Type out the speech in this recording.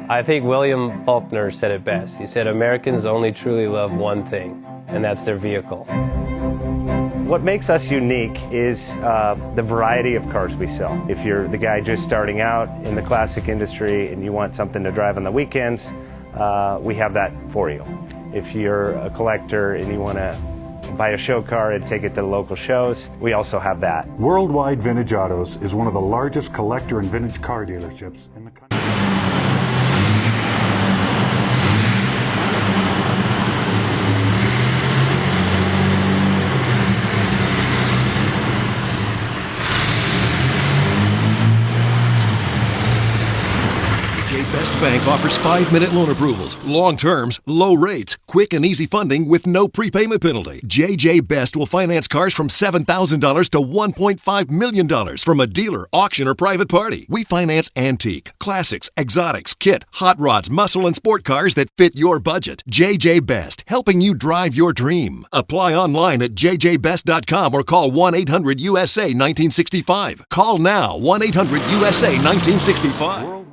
I think William Faulkner said it best. He said, Americans only truly love one thing, and that's their vehicle. What makes us unique is the variety of cars we sell. If you're the guy just starting out in the classic industry and you want something to drive on the weekends, we have that for you. If you're a collector and you want to buy a show car and take it to the local shows, we also have that. Worldwide Vintage Autos is one of the largest collector and vintage car dealerships in the country. Best Bank offers 5-minute loan approvals, long terms, low rates, quick and easy funding with no prepayment penalty. JJ Best will finance cars from $7,000 to $1.5 million from a dealer, auction, or private party. We finance antique, classics, exotics, kit, hot rods, muscle, and sport cars that fit your budget. JJ Best, helping you drive your dream. Apply online at jjbest.com or call 1-800-USA-1965. Call now, 1-800-USA-1965.